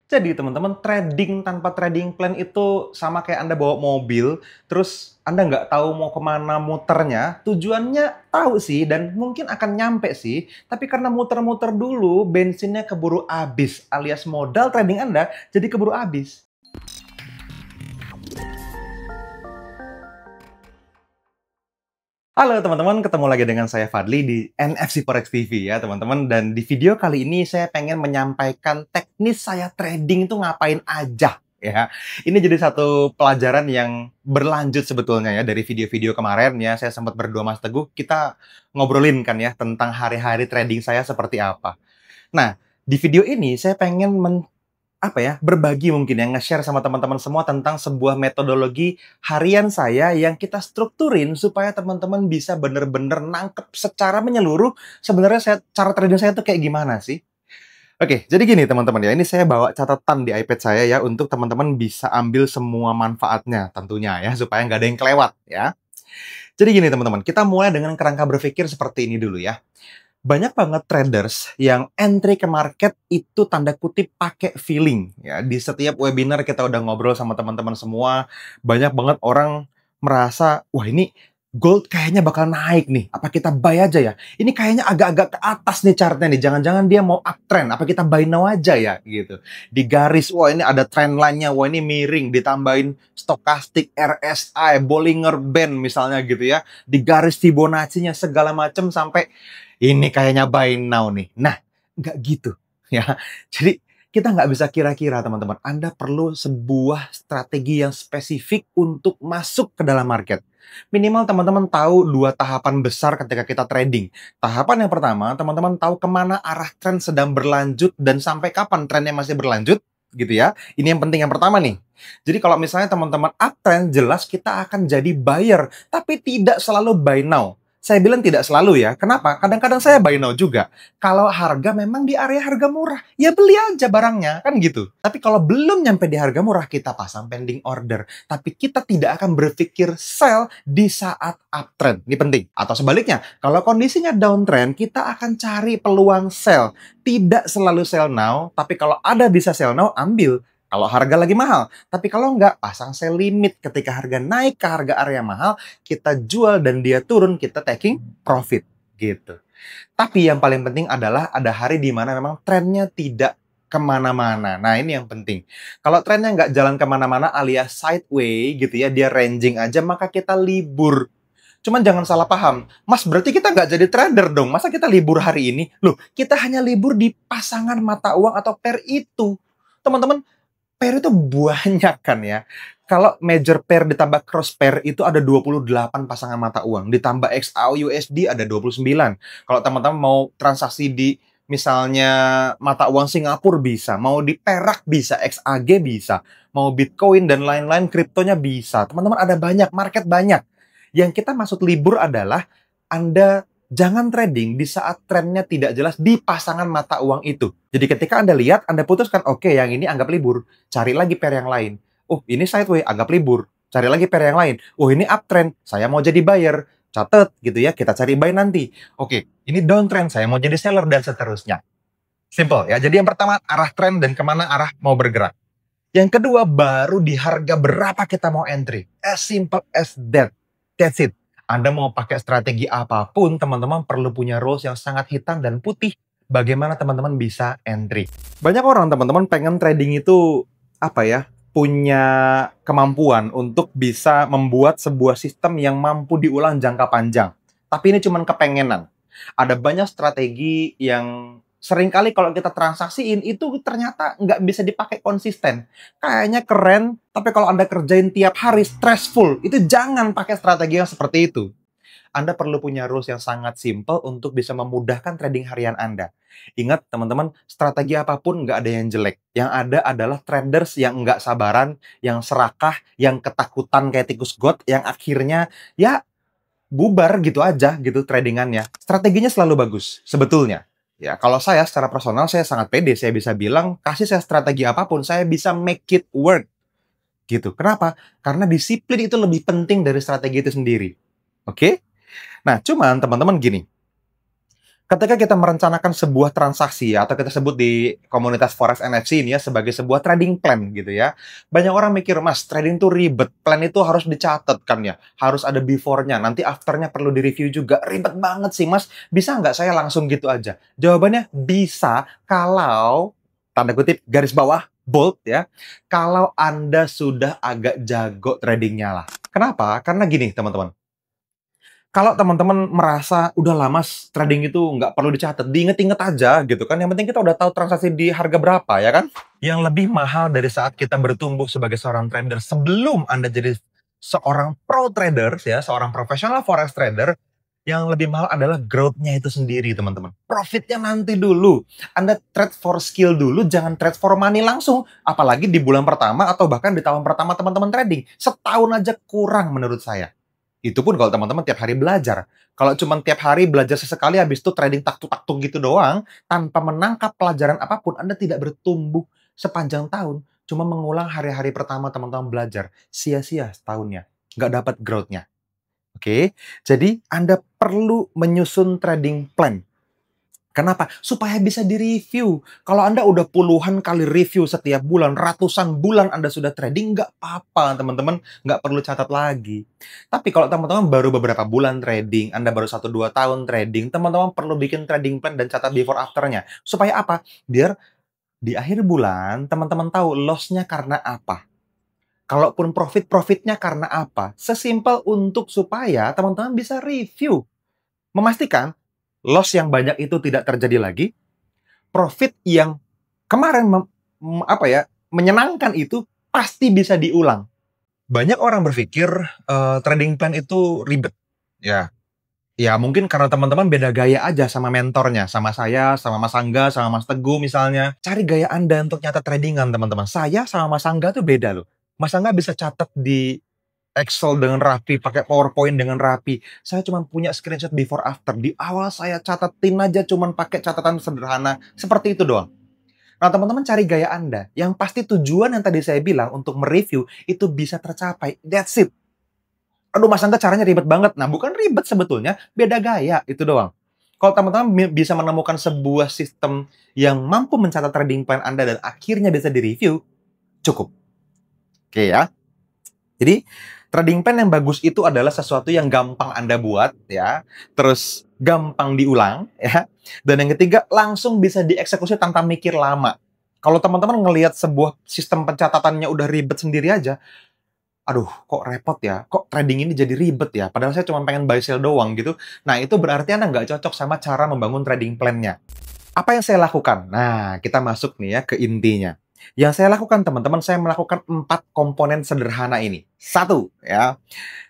Jadi teman-teman, trading tanpa trading plan itu sama kayak Anda bawa mobil, terus Anda nggak tahu mau kemana muternya, tujuannya tahu sih dan mungkin akan nyampe sih, tapi karena muter-muter dulu, bensinnya keburu habis, alias modal trading Anda jadi keburu habis. Halo teman-teman, ketemu lagi dengan saya Fadli di NFC Forex TV ya teman-teman. Dan di video kali ini saya pengen menyampaikan teknis saya trading itu ngapain aja ya. Ini jadi satu pelajaran yang berlanjut sebetulnya ya dari video-video kemarin ya. Saya sempat berdua Mas Teguh, kita ngobrolin kan ya tentang hari-hari trading saya seperti apa. Nah, di video ini saya pengen berbagi mungkin ya, nge-share sama teman-teman semua tentang sebuah metodologi harian saya yang kita strukturin supaya teman-teman bisa bener-bener nangkep secara menyeluruh sebenarnya cara trading saya tuh kayak gimana sih. Oke, jadi gini teman-teman ya, ini saya bawa catatan di iPad saya ya untuk teman-teman bisa ambil semua manfaatnya tentunya ya, supaya nggak ada yang kelewat ya. Jadi gini teman-teman, kita mulai dengan kerangka berpikir seperti ini dulu ya. Banyak banget traders yang entry ke market itu tanda kutip pakai feeling ya. Di setiap webinar kita udah ngobrol sama teman-teman semua, banyak banget orang merasa, wah ini gold kayaknya bakal naik nih. Apa kita buy aja ya? Ini kayaknya agak-agak ke atas nih chartnya nih. Jangan-jangan dia mau uptrend. Apa kita buy now aja ya gitu. Di garis, wah ini ada trend line-nya. Wah ini miring. Ditambahin stokastik, RSI, Bollinger Band misalnya gitu ya. Di garis Fibonacci-nya segala macam sampai ini kayaknya buy now nih. Nah, nggak gitu ya. Jadi kita nggak bisa kira-kira teman-teman. Anda perlu sebuah strategi yang spesifik untuk masuk ke dalam market. Minimal teman-teman tahu dua tahapan besar ketika kita trading. Tahapan yang pertama, teman-teman tahu kemana arah tren sedang berlanjut dan sampai kapan trennya masih berlanjut, gitu ya. Ini yang penting yang pertama nih. Jadi kalau misalnya teman-teman uptrend, jelas kita akan jadi buyer, tapi tidak selalu buy now. Saya bilang tidak selalu ya. Kenapa? Kadang-kadang saya buy now juga. Kalau harga memang di area harga murah, ya beli aja barangnya, kan gitu. Tapi kalau belum nyampe di harga murah, kita pasang pending order. Tapi kita tidak akan berpikir sell di saat uptrend. Ini penting. Atau sebaliknya, kalau kondisinya downtrend, kita akan cari peluang sell. Tidak selalu sell now, tapi kalau ada bisa sell now, ambil. Kalau harga lagi mahal. Tapi kalau nggak, pasang sell limit. Ketika harga naik ke harga area mahal, kita jual dan dia turun, kita taking profit. Gitu. Tapi yang paling penting adalah ada hari di mana memang trennya tidak kemana-mana. Nah, ini yang penting. Kalau trennya nggak jalan kemana-mana alias sideways gitu ya, dia ranging aja, maka kita libur. Cuman jangan salah paham. Mas, berarti kita nggak jadi trader dong. Masa kita libur hari ini? Loh, kita hanya libur di pasangan mata uang atau pair itu. Teman-teman, pair itu banyak kan ya. Kalau major pair ditambah cross pair itu ada 28 pasangan mata uang. Ditambah XAU USD ada 29. Kalau teman-teman mau transaksi di misalnya mata uang Singapura bisa, mau di perak bisa, XAG bisa, mau Bitcoin dan lain-lain kriptonya bisa. Teman-teman ada banyak, market banyak. Yang kita maksud libur adalah Anda jangan trading di saat trennya tidak jelas di pasangan mata uang itu. Jadi ketika Anda lihat, Anda putuskan, oke, yang ini anggap libur. Cari lagi pair yang lain. Oh, ini sideways, anggap libur. Cari lagi pair yang lain. Oh, ini uptrend, saya mau jadi buyer. Catat gitu ya, kita cari buy nanti. Oke, ini downtrend, saya mau jadi seller dan seterusnya. Simple ya. Jadi yang pertama, arah trend dan kemana arah mau bergerak. Yang kedua, baru di harga berapa kita mau entry. As simple as that. That's it. Anda mau pakai strategi apapun, teman-teman perlu punya rules yang sangat hitam dan putih. Bagaimana teman-teman bisa entry. Banyak orang, teman-teman, pengen trading itu, punya kemampuan untuk bisa membuat sebuah sistem yang mampu diulang jangka panjang. Tapi ini cuma kepengenan. Ada banyak strategi yang seringkali kalau kita transaksiin itu ternyata nggak bisa dipakai konsisten. Kayaknya keren, tapi kalau Anda kerjain tiap hari stressful, itu jangan pakai strategi yang seperti itu. Anda perlu punya rules yang sangat simple untuk bisa memudahkan trading harian Anda. Ingat teman-teman, strategi apapun nggak ada yang jelek. Yang ada adalah traders yang nggak sabaran, yang serakah, yang ketakutan kayak tikus got, yang akhirnya ya bubar gitu aja gitu tradingannya. Strateginya selalu bagus, sebetulnya. Ya, kalau saya secara personal, saya sangat pede. Saya bisa bilang, kasih saya strategi apapun, saya bisa make it work. Gitu. Kenapa? Karena disiplin itu lebih penting dari strategi itu sendiri. Oke? Nah, cuman teman-teman gini. Ketika kita merencanakan sebuah transaksi ya, atau kita sebut di komunitas Forex NFC ini ya sebagai sebuah trading plan gitu ya. Banyak orang mikir, "Mas, trading tuh ribet, plan itu harus dicatat kan ya, harus ada before-nya, nanti after-nya perlu di-review juga. Ribet banget sih, Mas, bisa nggak saya langsung gitu aja?" Jawabannya bisa kalau, tanda kutip, garis bawah, bold ya, kalau Anda sudah agak jago tradingnya lah. Kenapa? Karena gini teman-teman, kalau teman-teman merasa, "Udahlah Mas, trading itu nggak perlu dicatat, diinget-inget aja," gitu kan, yang penting kita udah tahu transaksi di harga berapa, ya kan? Yang lebih mahal dari saat kita bertumbuh sebagai seorang trader sebelum Anda jadi seorang pro trader ya, seorang profesional forex trader, yang lebih mahal adalah growth-nya itu sendiri, teman-teman. Profit-nya nanti dulu. Anda trade for skill dulu, jangan trade for money langsung. Apalagi di bulan pertama atau bahkan di tahun pertama teman-teman trading. Setahun aja kurang menurut saya. Itu pun kalau teman-teman tiap hari belajar. Kalau cuma tiap hari belajar sesekali habis itu trading taktuk-taktuk gitu doang, tanpa menangkap pelajaran apapun, Anda tidak bertumbuh sepanjang tahun. Cuma mengulang hari-hari pertama teman-teman belajar. Sia-sia setahunnya. Nggak dapat growth-nya. Oke? Jadi, Anda perlu menyusun trading plan. Kenapa? Supaya bisa direview. Kalau Anda udah puluhan kali review setiap bulan, ratusan bulan Anda sudah trading, nggak apa-apa, teman-teman. Nggak perlu catat lagi. Tapi kalau teman-teman baru beberapa bulan trading, Anda baru 1-2 tahun trading, teman-teman perlu bikin trading plan dan catat before after-nya. Supaya apa? Biar di akhir bulan, teman-teman tahu loss-nya karena apa. Kalaupun profit-profitnya karena apa. Sesimpel untuk supaya teman-teman bisa review. Memastikan loss yang banyak itu tidak terjadi lagi, profit yang kemarin menyenangkan itu pasti bisa diulang. Banyak orang berpikir trading plan itu ribet. Ya, ya mungkin karena teman-teman beda gaya aja sama mentornya, sama saya, sama Mas Angga, sama Mas Teguh misalnya. Cari gaya Anda untuk nyatat tradingan, teman-teman. Saya sama Mas Angga tuh beda loh. Mas Angga bisa catat di Excel dengan rapi, pakai PowerPoint dengan rapi. Saya cuma punya screenshot before after. Di awal saya catatin aja cuma pakai catatan sederhana. Seperti itu doang. Nah, teman-teman cari gaya Anda. Yang pasti tujuan yang tadi saya bilang untuk mereview itu bisa tercapai. That's it. Aduh, Mas Angga caranya ribet banget. Nah, bukan ribet sebetulnya. Beda gaya. Itu doang. Kalau teman-teman bisa menemukan sebuah sistem yang mampu mencatat trading plan Anda dan akhirnya bisa direview, cukup. Oke ya. Jadi, trading plan yang bagus itu adalah sesuatu yang gampang Anda buat, ya. Terus gampang diulang, ya. Dan yang ketiga, langsung bisa dieksekusi tanpa mikir lama. Kalau teman-teman ngelihat sebuah sistem pencatatannya udah ribet sendiri aja, aduh, kok repot ya? Kok trading ini jadi ribet ya? Padahal saya cuma pengen buy sell doang gitu. Nah, itu berarti Anda nggak cocok sama cara membangun trading plan-nya. Apa yang saya lakukan? Nah, kita masuk nih ya ke intinya. Yang saya lakukan, teman-teman, saya melakukan 4 komponen sederhana ini. 1, ya,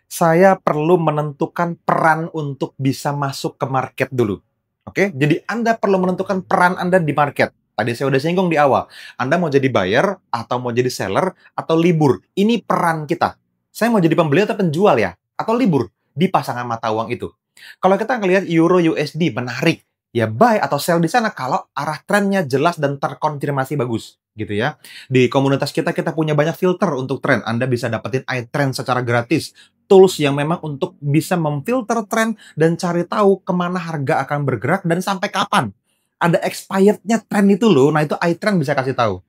saya perlu menentukan peran untuk bisa masuk ke market dulu. Oke? Jadi Anda perlu menentukan peran Anda di market. Tadi saya udah singgung di awal. Anda mau jadi buyer, atau mau jadi seller, atau libur. Ini peran kita. Saya mau jadi pembeli atau penjual ya? Atau libur di pasangan mata uang itu. Kalau kita ngelihat Euro USD menarik, ya buy atau sell di sana kalau arah trennya jelas dan terkonfirmasi bagus, gitu ya. Di komunitas kita punya banyak filter untuk tren. Anda bisa dapetin iTrend secara gratis. Tools yang memang untuk bisa memfilter tren dan cari tahu kemana harga akan bergerak dan sampai kapan. Ada expired-nya tren itu loh. Nah, itu iTrend bisa kasih tahu.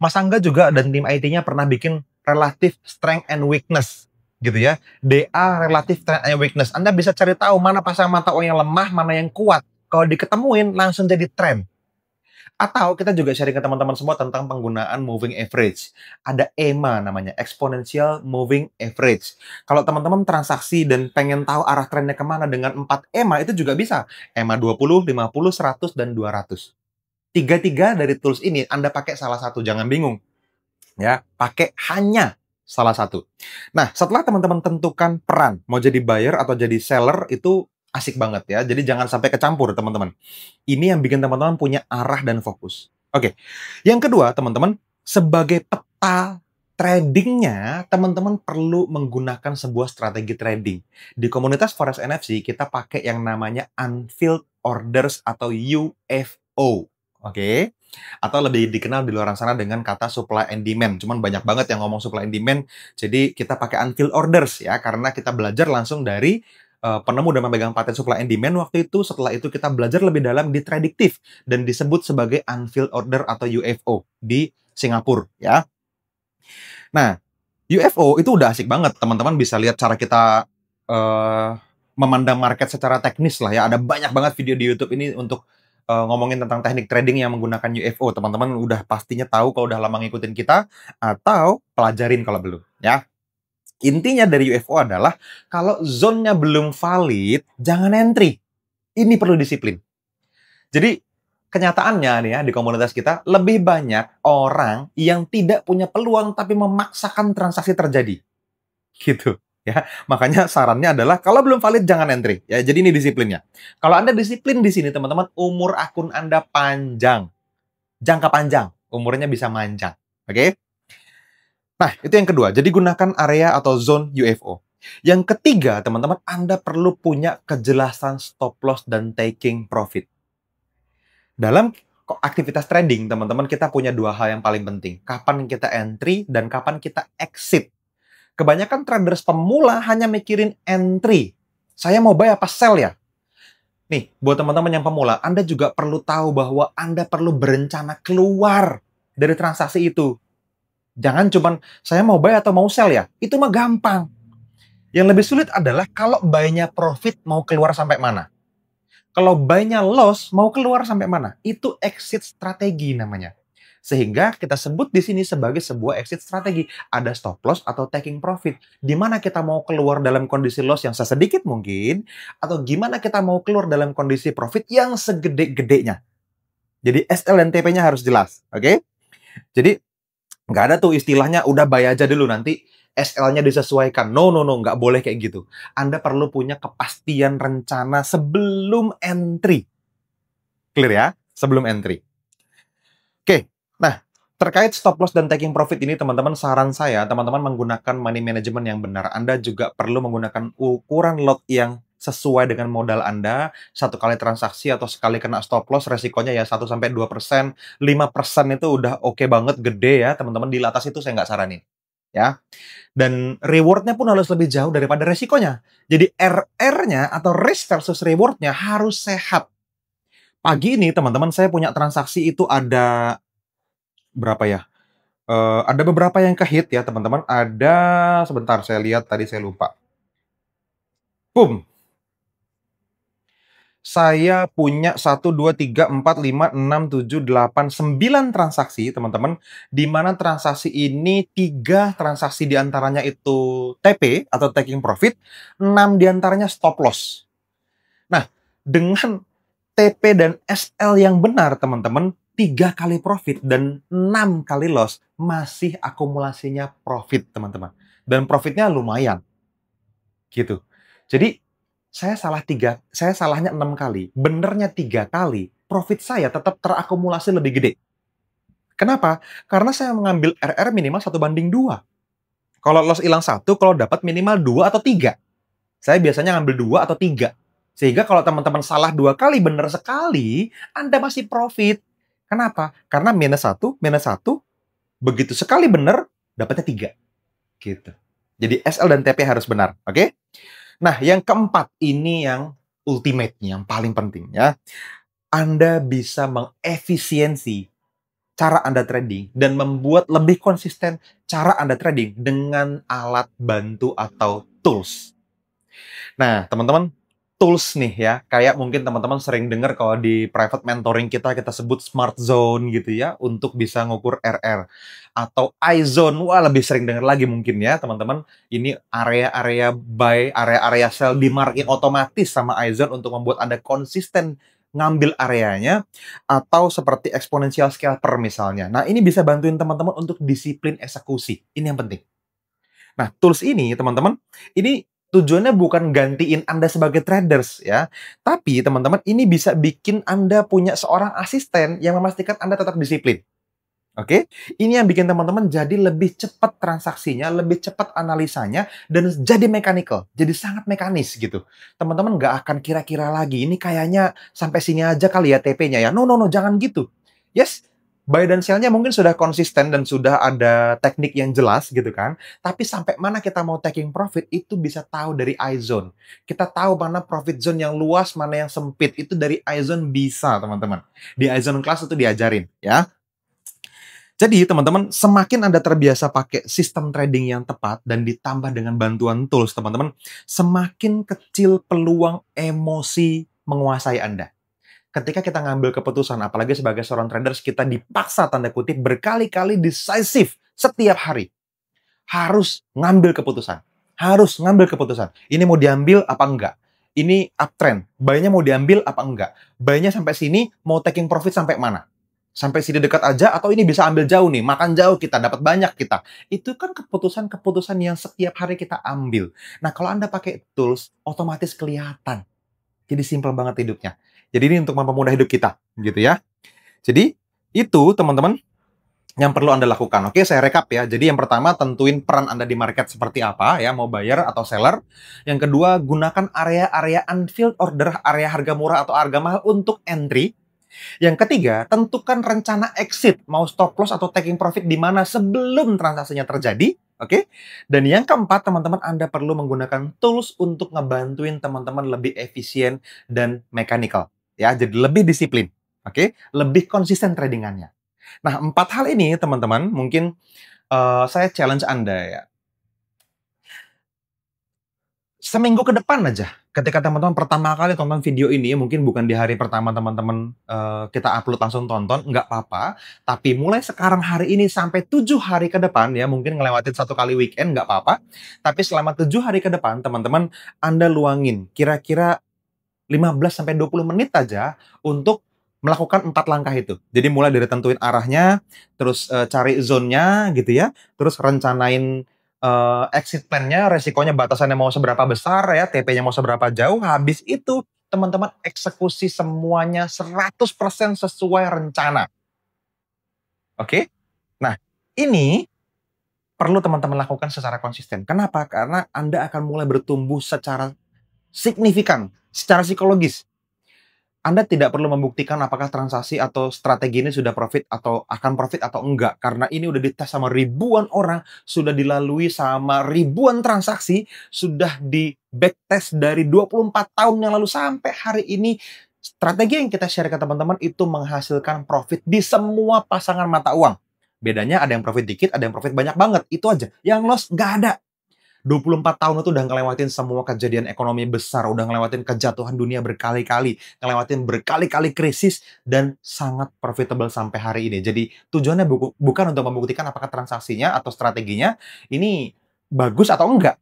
Mas Angga juga dan tim IT-nya pernah bikin relative strength and weakness, gitu ya. DA relative strength and weakness. Anda bisa cari tahu mana pasang mata uang yang lemah, mana yang kuat. Kalau diketemuin langsung jadi tren. Atau kita juga sharing ke teman-teman semua tentang penggunaan moving average. Ada EMA namanya, Exponential Moving Average. Kalau teman-teman transaksi dan pengen tahu arah trennya kemana dengan 4 EMA, itu juga bisa. EMA 20, 50, 100, dan 200. Tiga-tiga dari tools ini Anda pakai salah satu, jangan bingung. Ya, pakai hanya salah satu. Nah, setelah teman-teman tentukan peran, mau jadi buyer atau jadi seller, itu asik banget ya. Jadi jangan sampai kecampur, teman-teman. Ini yang bikin teman-teman punya arah dan fokus. Oke. Yang kedua, teman-teman, sebagai peta tradingnya, teman-teman perlu menggunakan sebuah strategi trading. Di komunitas Forex NFC, kita pakai yang namanya Unfilled Orders atau UFO. Oke? Atau lebih dikenal di luar sana dengan kata supply and demand. Cuman banyak banget yang ngomong supply and demand, jadi kita pakai Unfilled Orders ya, karena kita belajar langsung dari penemu dan memegang paten supply and demand waktu itu. Setelah itu kita belajar lebih dalam di prediktif dan disebut sebagai unfilled order atau UFO di Singapura ya. Nah, UFO itu udah asik banget, teman-teman bisa lihat cara kita memandang market secara teknis lah ya. Ada banyak banget video di YouTube ini untuk ngomongin tentang teknik trading yang menggunakan UFO. Teman-teman udah pastinya tahu kalau udah lama ngikutin kita atau pelajarin kalau belum ya. Intinya dari UFO adalah kalau zone-nya belum valid, jangan entry. Ini perlu disiplin. Jadi kenyataannya nih ya di komunitas kita lebih banyak orang yang tidak punya peluang tapi memaksakan transaksi terjadi. Gitu ya. Makanya sarannya adalah kalau belum valid jangan entry ya. Jadi ini disiplinnya. Kalau Anda disiplin di sini teman-teman, umur akun Anda panjang. Jangka panjang, umurnya bisa manjang. Oke? Nah, itu yang kedua. Jadi gunakan area atau zone UFO. Yang ketiga, teman-teman, Anda perlu punya kejelasan stop loss dan taking profit. Dalam aktivitas trading, teman-teman, kita punya dua hal yang paling penting. Kapan kita entry dan kapan kita exit. Kebanyakan traders pemula hanya mikirin entry. Saya mau buy apa sell ya? Nih, buat teman-teman yang pemula, Anda juga perlu tahu bahwa Anda perlu berencana keluar dari transaksi itu. Jangan cuman, saya mau buy atau mau sell ya? Itu mah gampang. Yang lebih sulit adalah kalau buy-nya profit mau keluar sampai mana. Kalau buy-nya loss, mau keluar sampai mana? Itu exit strategi namanya. Sehingga kita sebut di sini sebagai sebuah exit strategi. Ada stop loss atau taking profit. Di mana kita mau keluar dalam kondisi loss yang sesedikit mungkin, atau gimana kita mau keluar dalam kondisi profit yang segede-gedenya. Jadi SL dan TP-nya harus jelas. Oke? Jadi nggak ada tuh istilahnya udah buy aja dulu nanti SL-nya disesuaikan. No, nggak boleh kayak gitu. Anda perlu punya kepastian rencana sebelum entry. Clear ya? Sebelum entry. Oke, nah terkait stop loss dan taking profit ini teman-teman, saran saya teman-teman menggunakan money management yang benar. Anda juga perlu menggunakan ukuran lot yang sesuai dengan modal Anda. Satu kali transaksi atau sekali kena stop loss resikonya ya 1-2%, 5% itu udah oke banget, gede ya teman-teman. Di atas itu saya nggak saranin ya. Dan rewardnya pun harus lebih jauh daripada resikonya. Jadi RR-nya atau risk versus reward-nya harus sehat. Pagi ini teman-teman saya punya transaksi itu ada berapa ya? Ada beberapa yang ke-hit ya teman-teman. Ada, sebentar saya lihat tadi saya lupa. Boom. Saya punya 1, 2, 3, 4, 5, 6, 7, 8, 9 transaksi, teman-teman. Di mana transaksi ini 3 transaksi diantaranya itu TP atau taking profit, 6 diantaranya stop loss. Nah, dengan TP dan SL yang benar, teman-teman, 3 kali profit dan 6 kali loss, masih akumulasinya profit, teman-teman. Dan profitnya lumayan. Gitu. Jadi, saya salahnya 6 kali, benernya 3 kali, profit saya tetap terakumulasi lebih gede. Kenapa? Karena saya mengambil RR minimal 1/2. Kalau loss hilang 1, kalau dapat minimal 2 atau 3. Saya biasanya ngambil 2 atau 3. Sehingga kalau teman-teman salah 2 kali, bener sekali, Anda masih profit. Kenapa? Karena minus 1, begitu sekali bener, dapatnya 3. Gitu. Jadi SL dan TP harus benar, oke? Nah, yang keempat, ini yang ultimate-nya, yang paling penting ya. Anda bisa mengefisiensi cara Anda trading dan membuat lebih konsisten cara Anda trading dengan alat bantu atau tools. Nah, teman-teman, tools nih ya, kayak mungkin teman-teman sering dengar kalau di private mentoring kita sebut smart zone gitu ya, untuk bisa ngukur RR. Atau iZone, wah lebih sering dengar lagi mungkin ya teman-teman. Ini area-area buy, area-area sell di market otomatis sama iZone untuk membuat Anda konsisten ngambil areanya, atau seperti exponential scalper misalnya. Nah, ini bisa bantuin teman-teman untuk disiplin eksekusi. Ini yang penting. Nah, tools ini teman-teman, ini tujuannya bukan gantiin Anda sebagai traders ya. Tapi teman-teman, ini bisa bikin Anda punya seorang asisten yang memastikan Anda tetap disiplin. Oke? Ini yang bikin teman-teman jadi lebih cepat transaksinya, lebih cepat analisanya, dan jadi mechanical. Jadi sangat mekanis gitu. Teman-teman nggak akan kira-kira lagi, ini kayaknya sampai sini aja kali ya TP-nya ya. No, jangan gitu. Yes, Buy dan sell-nya mungkin sudah konsisten dan sudah ada teknik yang jelas gitu kan. Tapi sampai mana kita mau taking profit itu bisa tahu dari eye zone. Kita tahu mana profit zone yang luas, mana yang sempit. Itu dari eye zone bisa, teman-teman. Di eye zone class itu diajarin ya. Jadi teman-teman, semakin Anda terbiasa pakai sistem trading yang tepat dan ditambah dengan bantuan tools, teman-teman, semakin kecil peluang emosi menguasai Anda. Ketika kita ngambil keputusan, apalagi sebagai seorang traders, kita dipaksa tanda kutip berkali-kali decisive setiap hari. Harus ngambil keputusan. Harus ngambil keputusan. Ini mau diambil apa enggak? Ini uptrend. Buy-nya mau diambil apa enggak? Buy-nya sampai sini, mau taking profit sampai mana? Sampai sini dekat aja atau ini bisa ambil jauh nih, makan jauh kita, dapat banyak kita. Itu kan keputusan-keputusan yang setiap hari kita ambil. Nah, kalau Anda pakai tools, otomatis kelihatan. Jadi simple banget hidupnya. Jadi ini untuk mempermudah hidup kita, gitu ya. Jadi itu teman-teman yang perlu Anda lakukan. Oke, saya rekap ya. Jadi yang pertama tentuin peran Anda di market seperti apa ya, mau buyer atau seller. Yang kedua, gunakan area-area unfilled order, area harga murah atau harga mahal untuk entry. Yang ketiga, tentukan rencana exit, mau stop loss atau taking profit di mana sebelum transaksinya terjadi, oke? Dan yang keempat, teman-teman Anda perlu menggunakan tools untuk ngebantuin teman-teman lebih efisien dan mechanical, ya, jadi lebih disiplin, oke? Lebih konsisten tradingannya. Nah, 4 hal ini, teman-teman, mungkin saya challenge Anda ya. Seminggu ke depan aja, ketika teman-teman pertama kali tonton video ini, mungkin bukan di hari pertama teman-teman, kita upload langsung tonton, nggak apa-apa. Tapi mulai sekarang hari ini sampai 7 hari ke depan ya, mungkin ngelewatin 1 kali weekend nggak apa-apa. Tapi selama 7 hari ke depan, teman-teman Anda luangin kira-kira 15 sampai 20 menit aja untuk melakukan 4 langkah itu. Jadi mulai dari tentuin arahnya, terus, cari zone-nya gitu ya, terus rencanain, exit plan-nya, resikonya batasannya mau seberapa besar ya, TP-nya mau seberapa jauh, habis itu teman-teman eksekusi semuanya 100% sesuai rencana, oke? Nah, ini perlu teman-teman lakukan secara konsisten. Kenapa? Karena Anda akan mulai bertumbuh secara signifikan, secara psikologis. Anda tidak perlu membuktikan apakah transaksi atau strategi ini sudah profit atau akan profit atau enggak. Karena ini udah dites sama ribuan orang, sudah dilalui sama ribuan transaksi, sudah di backtest dari 24 tahun yang lalu sampai hari ini. Strategi yang kita share ke teman-teman itu menghasilkan profit di semua pasangan mata uang. Bedanya ada yang profit dikit, ada yang profit banyak banget. Itu aja. Yang loss nggak ada. 24 tahun itu udah ngelewatin semua kejadian ekonomi besar, udah ngelewatin kejatuhan dunia berkali-kali, ngelewatin berkali-kali krisis, dan sangat profitable sampai hari ini. Jadi tujuannya bukan untuk membuktikan apakah transaksinya atau strateginya ini bagus atau enggak.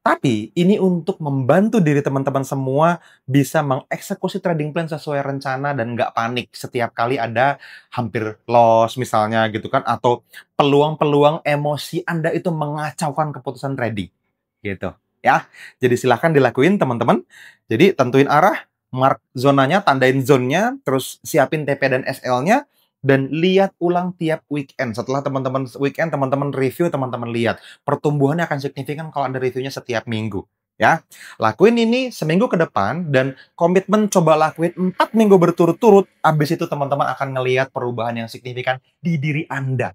Tapi ini untuk membantu diri teman-teman semua bisa mengeksekusi trading plan sesuai rencana dan nggak panik setiap kali ada hampir loss misalnya gitu kan, atau peluang-peluang emosi Anda itu mengacaukan keputusan trading gitu ya. Jadi silahkan dilakuin teman-teman. Jadi tentuin arah, mark zonanya, tandain zone-nya, terus siapin TP dan SL-nya, dan lihat ulang tiap weekend. Setelah teman-teman weekend, teman-teman review, teman-teman lihat. Pertumbuhannya akan signifikan kalau Anda reviewnya setiap minggu. Ya, lakuin ini seminggu ke depan dan komitmen coba lakuin 4 minggu berturut-turut. Habis itu teman-teman akan ngelihat perubahan yang signifikan di diri Anda.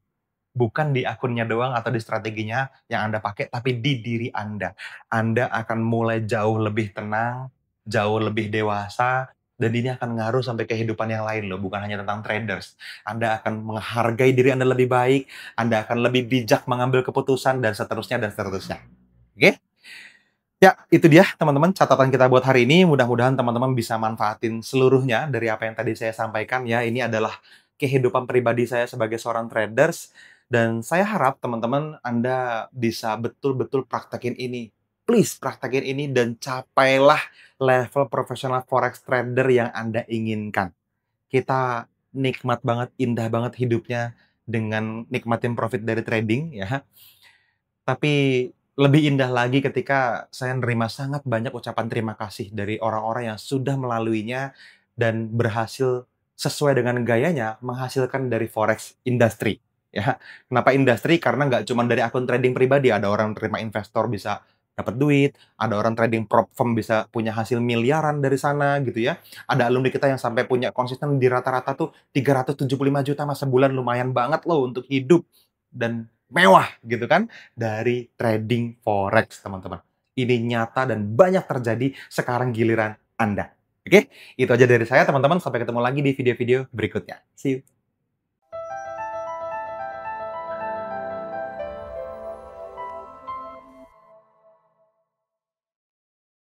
Bukan di akunnya doang atau di strateginya yang Anda pakai, tapi di diri Anda. Anda akan mulai jauh lebih tenang, jauh lebih dewasa, dan ini akan ngaruh sampai kehidupan yang lain loh, bukan hanya tentang traders. Anda akan menghargai diri Anda lebih baik, Anda akan lebih bijak mengambil keputusan, dan seterusnya, dan seterusnya. Oke? Ya, itu dia teman-teman catatan kita buat hari ini. Mudah-mudahan teman-teman bisa manfaatin seluruhnya dari apa yang tadi saya sampaikan ya. Ini adalah kehidupan pribadi saya sebagai seorang traders. Dan saya harap teman-teman Anda bisa betul-betul praktekin ini. Please praktekin ini dan capailah level profesional forex trader yang Anda inginkan. Kita nikmat banget, indah banget hidupnya dengan nikmatin profit dari trading ya. Tapi lebih indah lagi ketika saya nerima sangat banyak ucapan terima kasih dari orang-orang yang sudah melaluinya dan berhasil sesuai dengan gayanya menghasilkan dari forex industry ya. Kenapa industri? Karena nggak cuma dari akun trading pribadi, ada orang terima investor bisa dapat duit, ada orang trading prop firm bisa punya hasil miliaran dari sana gitu ya. Ada alumni kita yang sampai punya konsisten di rata-rata tuh 375 juta Mas sebulan, lumayan banget loh untuk hidup dan mewah gitu kan dari trading forex, teman-teman. Ini nyata dan banyak terjadi, sekarang giliran Anda. Oke, itu aja dari saya teman-teman, sampai ketemu lagi di video-video berikutnya. See you.